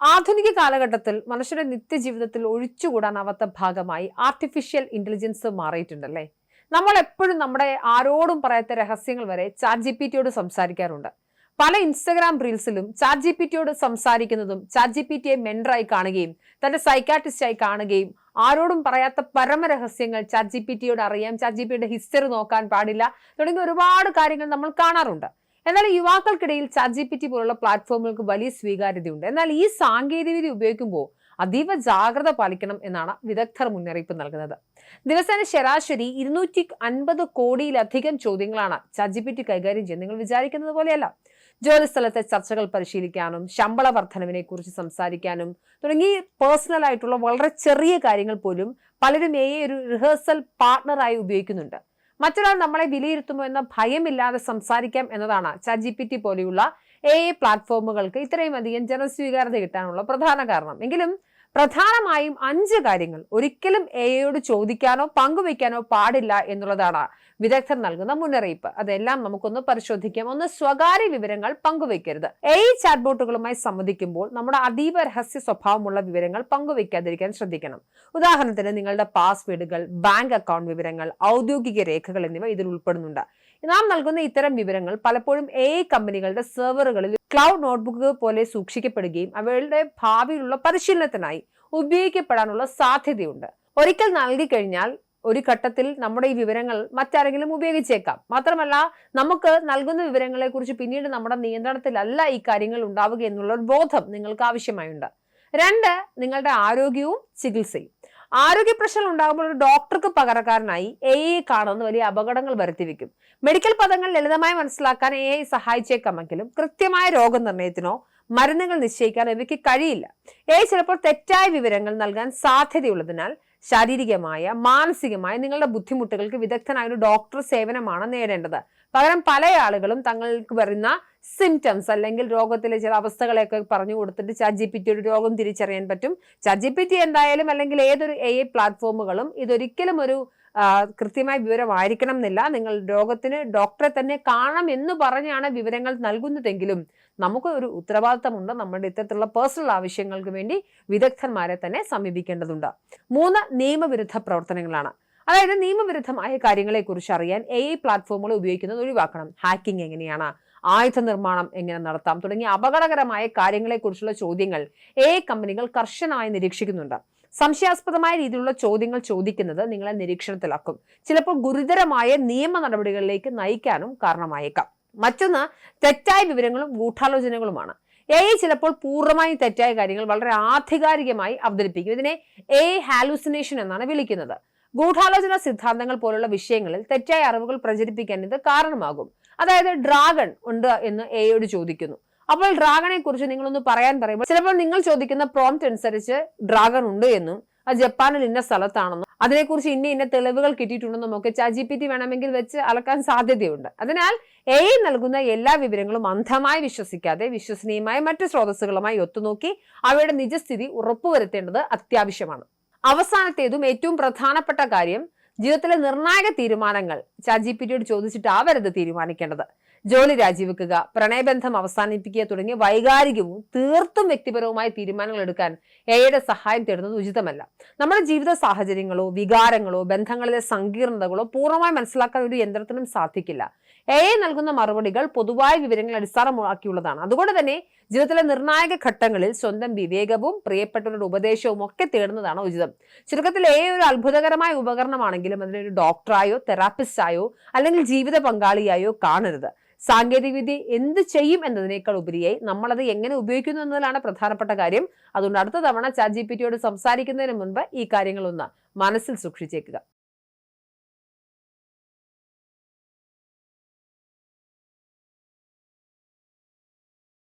ആധുനിക കാലഘട്ടത്തിൽ മനുഷ്യരുടെ നിത്യജീവിതത്തിൽ ഒഴിച്ചുകൂടാനാവാത്ത ഭാഗമായി ആർട്ടിഫിഷ്യൽ ഇന്റലിജൻസ് മാറിയിട്ടുണ്ടല്ലേ. നമ്മൾ എപ്പോഴും നമ്മുടെ ആരോടും പറയാത്ത രഹസ്യങ്ങൾ വരെ ചാറ്റ് ജി പി ടിയോട് സംസാരിക്കാറുണ്ട്. പല ഇൻസ്റ്റഗ്രാം റീൽസിലും ചാറ്റ് ജി പി ടിയോട് സംസാരിക്കുന്നതും ചാറ്റ് ജി പി ടിയെ മെന്ററായി കാണുകയും തന്റെ സൈക്കാട്രിസ്റ്റായി കാണുകയും ആരോടും പറയാത്ത പരമരഹസ്യങ്ങൾ ചാറ്റ് ജി പി ടിയോട് അറിയാം, ചാറ്റ് ജി പി ടിയുടെ ഹിസ്റ്ററി നോക്കാൻ പാടില്ല തുടങ്ങിയ ഒരുപാട് കാര്യങ്ങൾ നമ്മൾ കാണാറുണ്ട്. എന്നാൽ യുവാക്കൾക്കിടയിൽ ചാറ്റ് ജി പി ടി പോലുള്ള പ്ലാറ്റ്ഫോമുകൾക്ക് വലിയ സ്വീകാര്യതയുണ്ട്. എന്നാൽ ഈ സാങ്കേതികവിദ്യ ഉപയോഗിക്കുമ്പോൾ അതീവ ജാഗ്രത പാലിക്കണം എന്നാണ് വിദഗ്ധർ മുന്നറിയിപ്പ് നൽകുന്നത്. ദിവസേന ശരാശരി 250 കോടിയിലധികം ചോദ്യങ്ങളാണ് ചാറ്റ് ജി പി ടി കൈകാര്യം ചെയ്യുന്നത്. നിങ്ങൾ വിചാരിക്കുന്നത് പോലെയല്ല. ജോലിസ്ഥലത്തെ ചർച്ചകൾ പരിശീലിക്കാനും ശമ്പള വർധനവിനെ കുറിച്ച് സംസാരിക്കാനും തുടങ്ങി പേഴ്സണൽ ആയിട്ടുള്ള വളരെ ചെറിയ കാര്യങ്ങൾ പോലും പലരും ഒരു റിഹേഴ്സൽ പാർട്ണറായി ഉപയോഗിക്കുന്നുണ്ട്. മറ്റൊരാൾ നമ്മളെ വിലയിരുത്തുമോ എന്ന ഭയമില്ലാതെ സംസാരിക്കാം എന്നതാണ് ചാറ്റ് ജി പി ടി പോലെയുള്ള പ്ലാറ്റ്ഫോമുകൾക്ക് ഇത്രയും അധികം ജനസ്വീകാര്യത കിട്ടാനുള്ള പ്രധാന കാരണം. എങ്കിലും പ്രധാനമായും 5 കാര്യങ്ങൾ ഒരിക്കലും എയോട് ചോദിക്കാനോ പങ്കുവയ്ക്കാനോ പാടില്ല എന്നുള്ളതാണ് വിദഗ്ധർ നൽകുന്ന മുന്നറിയിപ്പ്. അതെല്ലാം നമുക്കൊന്ന് പരിശോധിക്കാം. ഒന്ന്, സ്വകാര്യ വിവരങ്ങൾ പങ്കുവയ്ക്കരുത്. ചാറ്റ്ബോട്ടുകളുമായി സംവദിക്കുമ്പോൾ നമ്മുടെ അതീവ രഹസ്യ സ്വഭാവമുള്ള വിവരങ്ങൾ പങ്കുവയ്ക്കാതിരിക്കാൻ ശ്രദ്ധിക്കണം. ഉദാഹരണത്തിന് നിങ്ങളുടെ പാസ്വേഡുകൾ, ബാങ്ക് അക്കൗണ്ട് വിവരങ്ങൾ, ഔദ്യോഗിക രേഖകൾ എന്നിവ ഇതിൽ ഉൾപ്പെടുന്നുണ്ട്. നാം നൽകുന്ന ഇത്തരം വിവരങ്ങൾ പലപ്പോഴും കമ്പനികളുടെ സെർവറുകളിൽ ക്ലൗഡ് നോട്ട്ബുക്ക് പോലെ സൂക്ഷിക്കപ്പെടുകയും അവയുടെ ഭാവിയിലുള്ള പരിശീലനത്തിനായി ഉപയോഗിക്കപ്പെടാനുള്ള സാധ്യതയുണ്ട്. ഒരിക്കൽ നൽകി കഴിഞ്ഞാൽ ഒരു ഘട്ടത്തിൽ നമ്മുടെ ഈ വിവരങ്ങൾ മറ്റാരെങ്കിലും ഉപയോഗിച്ചേക്കാം. മാത്രമല്ല, നമുക്ക് നൽകുന്ന വിവരങ്ങളെ കുറിച്ച് പിന്നീട് നമ്മുടെ നിയന്ത്രണത്തിലല്ല ഈ കാര്യങ്ങൾ ഉണ്ടാവുക എന്നുള്ള ഒരു ബോധം നിങ്ങൾക്ക് ആവശ്യമായുണ്ട്. 2, നിങ്ങളുടെ ആരോഗ്യവും ചികിത്സയും. ആരോഗ്യ പ്രശ്നങ്ങൾ ഉണ്ടാകുമ്പോൾ ഒരു ഡോക്ടർക്ക് പകരക്കാരനായി കാണുന്ന വലിയ അപകടങ്ങൾ വരുത്തിവെക്കും. മെഡിക്കൽ പദങ്ങൾ ലളിതമായി മനസ്സിലാക്കാൻ സഹായിച്ചേക്കാമെങ്കിലും കൃത്യമായ രോഗനിർണയത്തിനോ മരുന്നുകൾ നിശ്ചയിക്കാൻ ഇവയ്ക്ക് കഴിയില്ല. ചിലപ്പോൾ തെറ്റായ വിവരങ്ങൾ നൽകാൻ സാധ്യതയുള്ളതിനാൽ ശാരീരികമായ മാനസികമായ നിങ്ങളുടെ ബുദ്ധിമുട്ടുകൾക്ക് വിദഗ്ധനായ ഒരു ഡോക്ടർ സേവനമാണ് നേടേണ്ടത്. പകരം പല ആളുകളും തങ്ങൾക്ക് വരുന്ന സിംറ്റംസ് അല്ലെങ്കിൽ രോഗത്തിലെ ചില അവസ്ഥകളെയൊക്കെ പറഞ്ഞു കൊടുത്തിട്ട് ചാറ്റ് ജി പി ടിയുടെ രോഗം തിരിച്ചറിയാൻ പറ്റും. ചാറ്റ് ജി പി ടി എന്തായാലും അല്ലെങ്കിൽ ഏതൊരു പ്ലാറ്റ്ഫോമുകളും ഇതൊരിക്കലും ഒരു കൃത്യമായ വിവരമായിരിക്കണം എന്നില്ല. നിങ്ങൾ രോഗത്തിന് ഡോക്ടറെ തന്നെ കാണണം എന്ന് പറഞ്ഞാണ് വിവരങ്ങൾ നൽകുന്നതെങ്കിലും നമുക്ക് ഒരു ഉത്തരവാദിത്തമുണ്ട്. നമ്മുടെ ഇത്തരത്തിലുള്ള പേഴ്സണൽ ആവശ്യങ്ങൾക്ക് വേണ്ടി വിദഗ്ധന്മാരെ തന്നെ സമീപിക്കേണ്ടതുണ്ട്. 3, നിയമവിരുദ്ധ പ്രവർത്തനങ്ങളാണ്. അതായത് നിയമവിരുദ്ധമായ കാര്യങ്ങളെ കുറിച്ച് അറിയാൻ പ്ലാറ്റ്ഫോമുകൾ ഉപയോഗിക്കുന്നത് ഒഴിവാക്കണം. ഹാക്കിംഗ് എങ്ങനെയാണ്, ആയുധ നിർമ്മാണം എങ്ങനെ നടത്താം തുടങ്ങിയ അപകടകരമായ കാര്യങ്ങളെ കുറിച്ചുള്ള ചോദ്യങ്ങൾ കമ്പനികൾ കർശനമായി നിരീക്ഷിക്കുന്നുണ്ട്. സംശയാസ്പദമായ രീതിയിലുള്ള ചോദ്യങ്ങൾ ചോദിക്കുന്നത് നിങ്ങളെ നിരീക്ഷണത്തിലാക്കും. ചിലപ്പോൾ ഗുരുതരമായ നിയമ നടപടികളിലേക്ക് നയിക്കാനും കാരണമായേക്കാം. മറ്റൊന്ന്, തെറ്റായ വിവരങ്ങളും ഗൂഢാലോചനകളുമാണ്. ചിലപ്പോൾ പൂർണ്ണമായും തെറ്റായ കാര്യങ്ങൾ വളരെ ആധികാരികമായി അവതരിപ്പിക്കും. ഇതിനെ ഹാലൂസിനേഷൻ എന്നാണ് വിളിക്കുന്നത്. ഗൂഢാലോചന സിദ്ധാന്തങ്ങൾ പോലുള്ള വിഷയങ്ങളിൽ തെറ്റായ അറിവുകൾ പ്രചരിപ്പിക്കാൻ ഇത് കാരണമാകും. അതായത് ഡ്രാഗൺ ഉണ്ട് എന്ന് യോട് ചോദിക്കുന്നു. അപ്പോൾ ഡ്രാഗണെ കുറിച്ച് നിങ്ങളൊന്ന് പറയാൻ പറയുമ്പോൾ ചിലപ്പോൾ നിങ്ങൾ ചോദിക്കുന്ന പ്രോംപ്റ്റ് അനുസരിച്ച് ഡ്രാഗൺ ഉണ്ട് എന്നും അത് ജപ്പാനിൽ ഇന്ന സ്ഥലത്താണെന്നും അതിനെക്കുറിച്ച് ഇന്ന തെളിവുകൾ കിട്ടിയിട്ടുണ്ടെന്നും ഒക്കെ ചാറ്റ് ജി പി ടി വേണമെങ്കിൽ വെച്ച് അളക്കാൻ സാധ്യതയുണ്ട്. അതിനാൽ നൽകുന്ന എല്ലാ വിവരങ്ങളും അന്ധമായി വിശ്വസിക്കാതെ വിശ്വസനീയമായ മറ്റു സ്രോതസ്സുകളുമായി ഒത്തുനോക്കി അവയുടെ നിജസ്ഥിതി ഉറപ്പുവരുത്തേണ്ടത് അത്യാവശ്യമാണ്. അവസാനത്തേതും ഏറ്റവും പ്രധാനപ്പെട്ട കാര്യം, ജീവിതത്തിലെ നിർണായക തീരുമാനങ്ങൾ ചാറ്റ് ജി പി ടിയോട് ചോദിച്ചിട്ടാവരുത് തീരുമാനിക്കേണ്ടത്. ജോലി രാജിവെക്കുക, പ്രണയബന്ധം അവസാനിപ്പിക്കുക തുടങ്ങിയ വൈകാരികവും തീർത്തും വ്യക്തിപരവുമായ തീരുമാനങ്ങൾ എടുക്കാൻ യുടെ സഹായം തേടുന്നത് ഉചിതമല്ല. നമ്മുടെ ജീവിത സാഹചര്യങ്ങളോ വികാരങ്ങളോ ബന്ധങ്ങളിലെ സങ്കീർണതകളോ പൂർണ്ണമായി മനസ്സിലാക്കാൻ ഒരു യന്ത്രത്തിനും സാധിക്കില്ല. നൽകുന്ന മറുപടികൾ പൊതുവായ വിവരങ്ങൾ അടിസ്ഥാനമാക്കിയുള്ളതാണ്. അതുകൊണ്ട് തന്നെ ജീവിതത്തിലെ നിർണായക ഘട്ടങ്ങളിൽ സ്വന്തം വിവേകവും പ്രിയപ്പെട്ടവരുടെ ഉപദേശവും ഒക്കെ തേടുന്നതാണ് ഉചിതം. ചുരുക്കത്തിൽ ഒരു അത്ഭുതകരമായ ഉപകരണമാണെങ്കിലും അതിനൊരു ഡോക്ടറായോ തെറാപ്പിസ്റ്റായോ അല്ലെങ്കിൽ ജീവിത പങ്കാളിയായോ കാണരുത്. സാങ്കേതികവിദ്യ എന്ത് ചെയ്യും എന്നതിനേക്കാൾ ഉപരിയായി നമ്മളത് എങ്ങനെ ഉപയോഗിക്കുന്നു എന്നതിലാണ് പ്രധാനപ്പെട്ട കാര്യം. അതുകൊണ്ട് അടുത്ത തവണ ചാറ്റ് ജി പി ടിയോട് സംസാരിക്കുന്നതിന് മുൻപ് ഈ കാര്യങ്ങളൊന്ന് മനസ്സിൽ സൂക്ഷിച്ചേക്കുക.